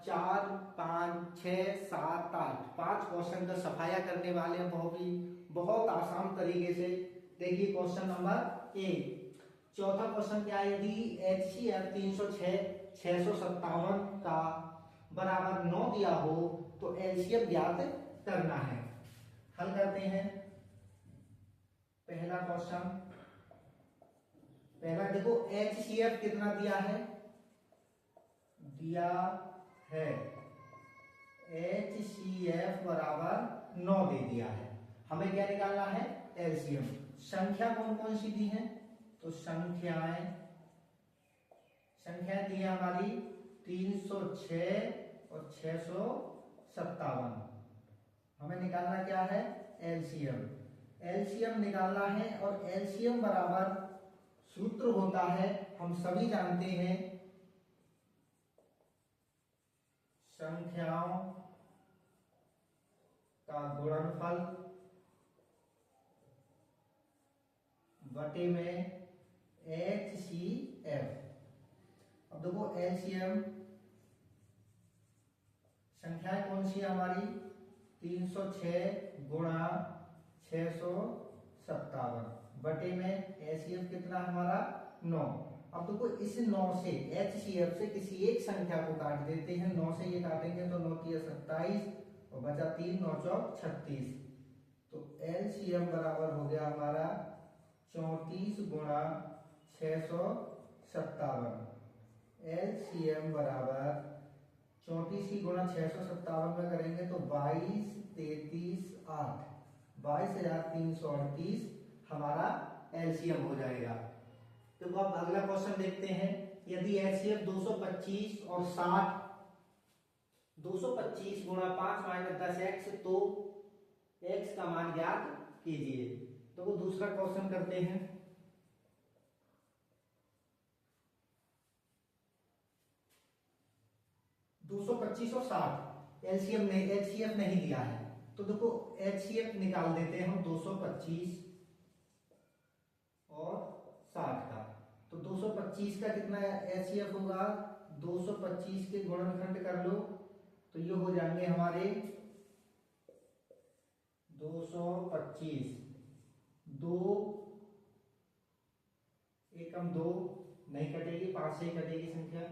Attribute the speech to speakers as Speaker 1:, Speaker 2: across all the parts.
Speaker 1: 4, 5, 6, 7, 8 5 question का सफाया करने वाले हैं बहुत आसान तरीके से। देखिए क्वेश्चन नंबर 1, चौथा क्वेश्चन क्या है, यदि HCF 306 657 का बराबर 9 दिया हो तो एलसीएम ज्ञात करना है। हल करते हैं। पहला क्वेश्चन, पहला देखो HCF कितना दिया है, दिया है HCF बराबर 9 दे दिया है। हमें क्या निकालना है, एलसीएम। संख्या कौन कौन सी दी है, तो संख्याएं दी है हमारी 306 और 657। हमें निकालना क्या है, एलसीएम। एलसीएम निकालना है और एलसीएम बराबर सूत्र होता है, हम सभी जानते हैं, संख्याओं का गुणनफल बटे में HCF। अब देखो एलसीएम संख्याएं कौन सी है हमारी, 306 गुणा 657 बटे में HCF कितना हमारा 9। अब देखो इस 9 से HCF से किसी एक संख्या को काट देते हैं, 9 से ये काटेंगे तो 9 की 27 और बचा 3, 9 चौक 36। तो LCM बराबर हो गया हमारा 34 गुणा 657। LCM बराबर 34 की गुणा 657 में करेंगे तो 22, 33, 8 22,338 हमारा एलसीएम हो जाएगा। तो अब अगला क्वेश्चन देखते हैं, यदि एचसीएफ 225 और 60, 225 गुणा 5 माइनस 10x, तो x का मान ज्ञात कीजिए। तो वो दूसरा क्वेश्चन करते हैं। दो 25 और 60 एलसीएम नहीं, एचसीएफ नहीं दिया है, तो देखो एचसीएफ निकाल देते हैं हम 225 और 60 का। तो 225 का कितना एचसीएफ होगा, 225 के गुणनखंड कर लो तो ये हो जाएंगे हमारे 225, 2 एकम 2 नहीं कटेगी, 5 से ही कटेगी संख्या,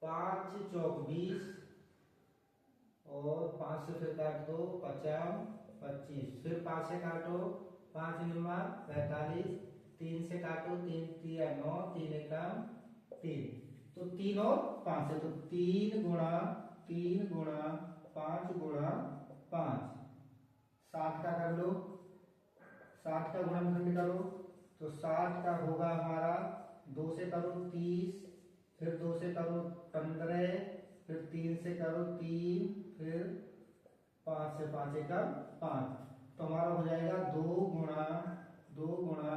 Speaker 1: 5 चौक 20 और 5 से फिर काट दो 50, 25 फिर 5 से काटो 5 निम्मा 45, 3 से काटो 3 3 9, 3 एकम 3, तो 3 और 5 से, तो 3 गुणा 5 गुणा 5, 60 का कर लो, 60 का गुणनखंड करो तो 60 का होगा हमारा 2 से करो 30, फिर 2 से करो 15, फिर 3 से करो 3, फिर 5 से 5 एकम 5, तो हमारा हो जाएगा 2 गुणा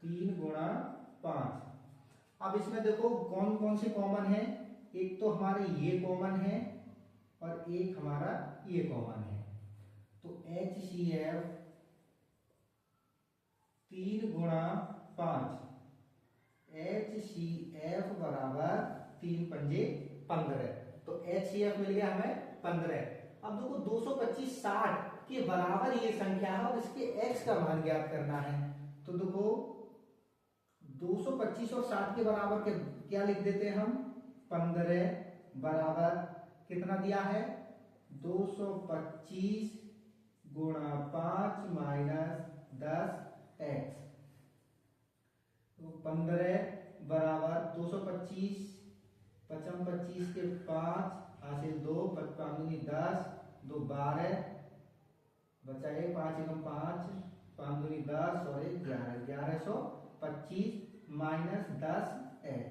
Speaker 1: 3 गुणा 5। अब इसमें देखो कौन कौन से कॉमन है, एक तो हमारे ये कॉमन है और एक हमारा ये कॉमन है, तो HCF 3 गुणा 5, HCF बराबर 3 पंजे 15, तो HCF मिल गया हमें 15। अब देखो 225 60 के बराबर ये संख्या है और इसके x का मान ज्ञात करना है, तो देखो 225 और 60 के बराबर के क्या लिख देते हैं हम, 15 बराबर कितना दिया है, 225 गुणा 5 माइनस 10x, तो 15 बराबर 225, 25 के 5 हासिल 2, 5 10, 2 12, बचा 5 एकम 5, 5 दूनी 10 और 11, 1125 माइनस 10x,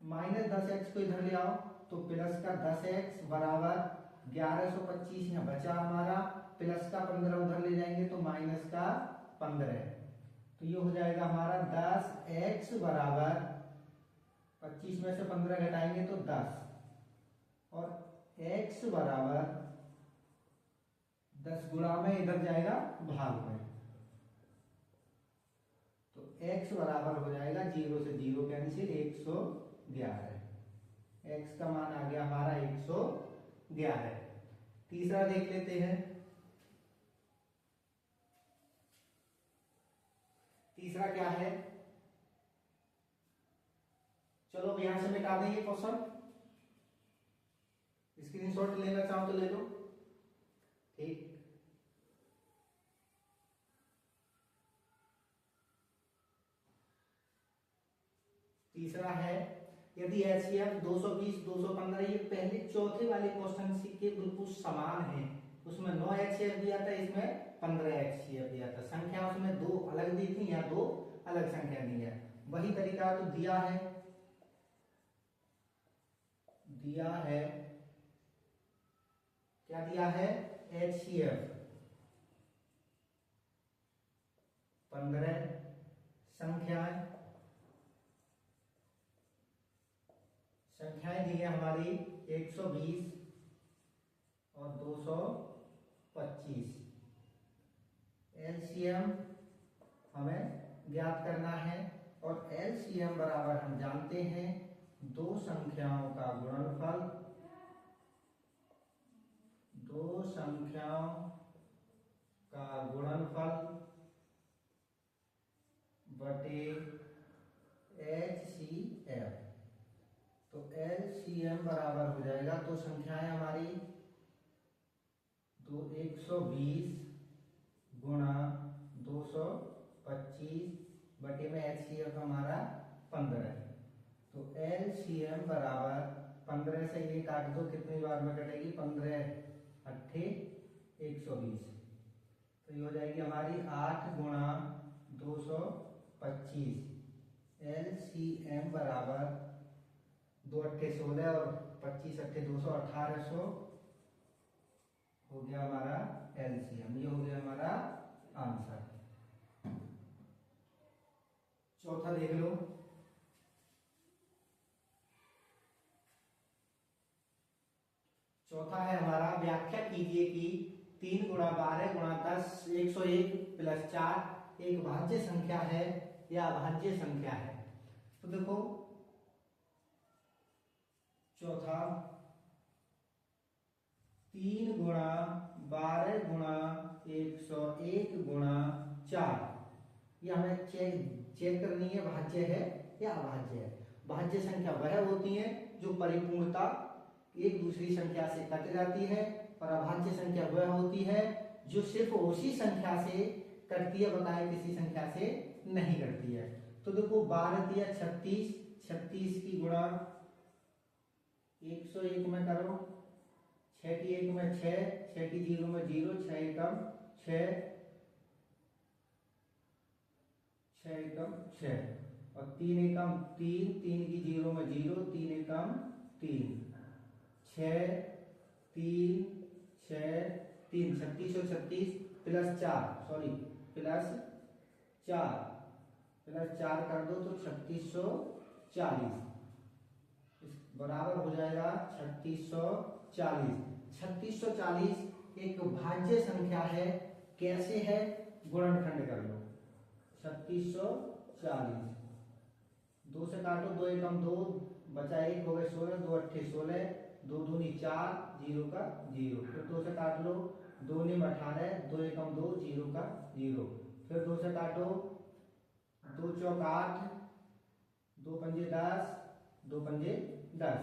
Speaker 1: माइनस 10x को इधर ले आओ तो प्लस का 10x बराबर 1125 यहाँ बचा हमारा, प्लस का 15 उधर ले जाएंगे तो माइनस का 15, तो ये हो जाएगा हमारा 10x बराबर 25 में से 15 घटाएंगे तो 10 और x बराबर 10 गुणा में इधर जाएगा भाग में, तो x बराबर हो जाएगा 0 से 0 कैंसिल, 1 111। x का मान आ गया हमारा 111। तीसरा देख लेते हैं। तीसरा क्या है, चलो अब यहां से मिटा देंगे क्वेश्चन। स्क्रीनशॉट लेना चाहो तो ले लो। ठीक, तीसरा है यदि HCF 220 215, ये पहले चौथे वाले क्वेश्चन के बिल्कुल समान है। उसमें 9 HCF दिया था, इसमें 15 HCF दिया था। संख्या उसमें दो अलग दी थी, या दो अलग संख्या दी है। वही तरीका तो दिया है क्या दिया है, HCF 15 संख्याएं दी है हमारी 120 और 225। LCM हमें ज्ञात करना है, और LCM बराबर हम जानते हैं दो संख्याओं का गुणनफल, बटे HCF। तो LCM बराबर हो जाएगा, तो संख्याएं हमारी 120 गुणा 225 बटे में HCF हमारा 15 है। तो LCM बराबर 15 से ये काट दो, कितनी बार में कटेगी, 15 अट्ठे 120। तो ये हो जाएगी हमारी 8 गुणा 225। LCM बराबर 2 अट्ठे 16 और 25 अट्ठे 200, 1800 हो गया हमारा LCM। ये हो गया हमारा आंसर। चौथा देख लो। चौथा है हमारा, व्याख्या कीजिए कि 3 गुणा 12 गुणा 10 101 प्लस 4 एक भाज्य संख्या है या अभाज्य संख्या है। तो देखो चौथा, 3 गुणा 12 गुणा 101 गुणा 4, ये हमें चेक करनी है भाज्य है या अभाज्य है। भाज्य संख्या वह होती है जो परिपूर्णता एक दूसरी संख्या से कट जाती है, और अभाज्य संख्या वह होती है जो सिर्फ उसी संख्या से कटती है, बताए किसी संख्या से नहीं कटती है। तो देखो 12 दिया 36, 36 की गुणा 101 में करो, 6 की 1 में 6, 6 की 0 में 0, 6 एकम 6, 6 एकम 6, और 3 एकम 3, 3 की 0 में 0, 3 एकम 3, 6 3 6 3, 36 और 36 प्लस 4, सॉरी प्लस 4 कर दो तो 3640, बराबर हो जाएगा 3640। 3640 एक भाज्य संख्या है, कैसे है, गुणनखंड कर लो। 3640 2 से काटो, 2 एकम 2, बचा 1 हो गए 16, 2 अट्ठे 16, 2 दूनी 4, 0 का 0, फिर 2 से काट लो, 2 निम 18, 2 एकम 2, 0 का 0, फिर 2 से काटो, 2 चौक 8, 2 पंजे 10, 2 पंजे 10,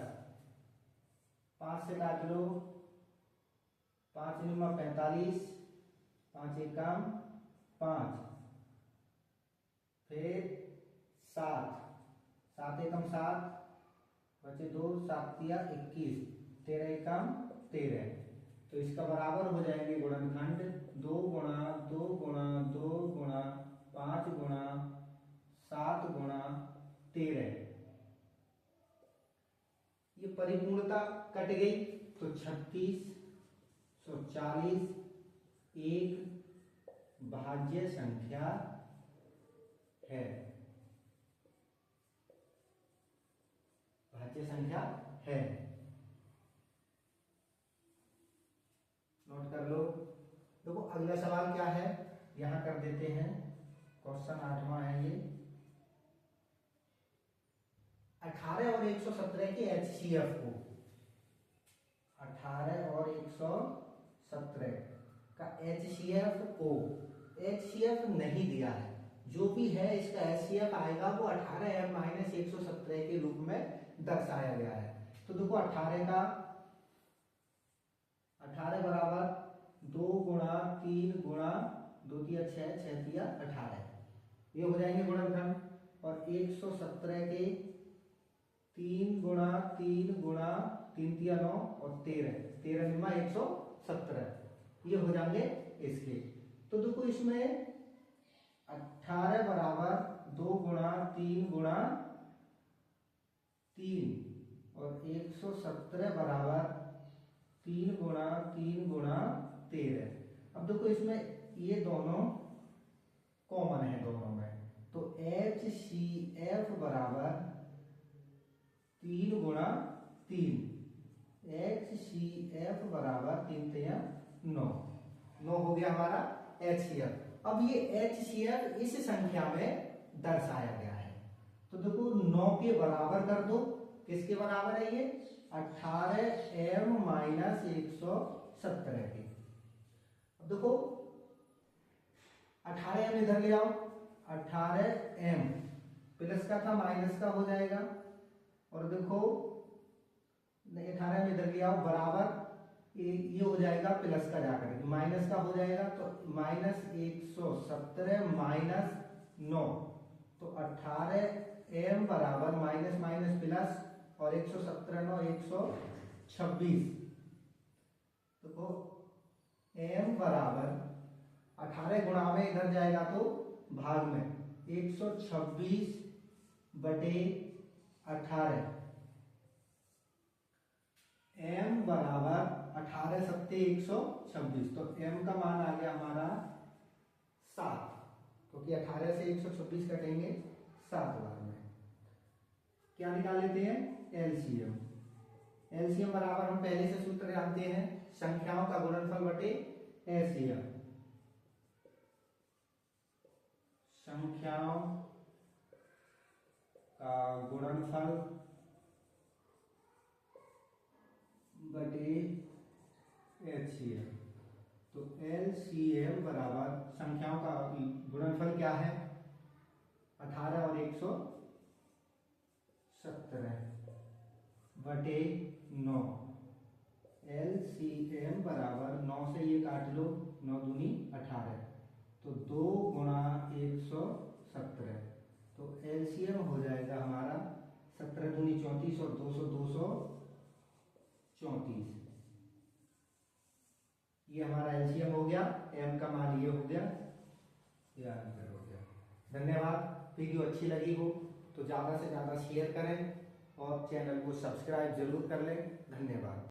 Speaker 1: 5 से काट लो, 5 निम 45, 5 एकम 5, फिर 7, 7 एकम 7, बचे 2, 7 दिया 21, 13 एकम 13। तो इसका बराबर हो जाएंगे गुणनखंड 2 गुणा 2 गुणा 2 गुणा 5 गुणा 7 गुणा 13। ये परिपूर्णता कट गई, तो 3640 एक भाज्य संख्या है, भाज्य संख्या है। नोट कर लो। देखो अगला सवाल क्या है, यहां कर देते हैं, क्वेश्चन 8वां है ये। 18 और 117 के HCF को, 18 और 117 का HCF नहीं दिया है, जो भी है इसका HCF आएगा वो 18m - 117 के रूप में दर्शाया गया है। तो देखो 18 बराबर 2 गुणा 3 गुणा 2 तिया 6, 6 तिया 18, ये हो जाएंगे गुणनखंड। और 117 के 3 गुणा 3 गुणा 3 तिया 9 और 13, 13 निम्मा 117, ये हो जाएंगे इसके। तो देखो इसमें 18 बराबर 2 गुणा 3 गुणा 3 और 117 बराबर 3 गुणा 3 गुणा 13। अब देखो इसमें ये दोनों कॉमन है दोनों में, तो HCF बराबर 3 गुणा 3, HCF बराबर 3 तिया 9, 9 हो गया हमारा HCF। अब ये HCF इस संख्या में दर्शाया गया है, तो देखो 9 के बराबर कर दो। किसके बराबर है ये? 18m - 117 के। अब देखो 18m इधर ले आओ, 18m प्लस का था माइनस का हो जाएगा। और देखो 18m इधर ले आओ, बराबर ये हो जाएगा प्लस का जाकर माइनस का हो जाएगा, तो -117 - 9, तो 18m बराबर माइनस माइनस प्लस और 117 9 126। देखो m बराबर 18 गुणा में इधर जाएगा तो भाग में 126 बटे 18, m बराबर 18 सत्ते 126, तो m का मान आ गया हमारा 7, क्योंकि 18 से 126 कटेंगे 7 बार में। क्या निकाल लेते हैं? LCM। LCM बराबर हम पहले से सूत्र जानते हैं, संख्याओं का गुणनफल बटे LCM, संख्याओं का गुणनफल बटे HCM। तो LCM बराबर संख्याओं का गुणनफल क्या है? 18 और 117 बटे 9। LCM बराबर 9 से ये काट लो, 9 दूनी 18, तो 2 गुणा 117, तो LCM हो जाएगा हमारा 17 दूनी 34 और 200 234, ये हमारा LCM हो गया, m का मान ये हो गया, ये आंसर हो गया। धन्यवाद। वीडियो अच्छी लगी हो तो ज़्यादा से ज़्यादा शेयर करें और चैनल को सब्सक्राइब जरूर कर लें। धन्यवाद।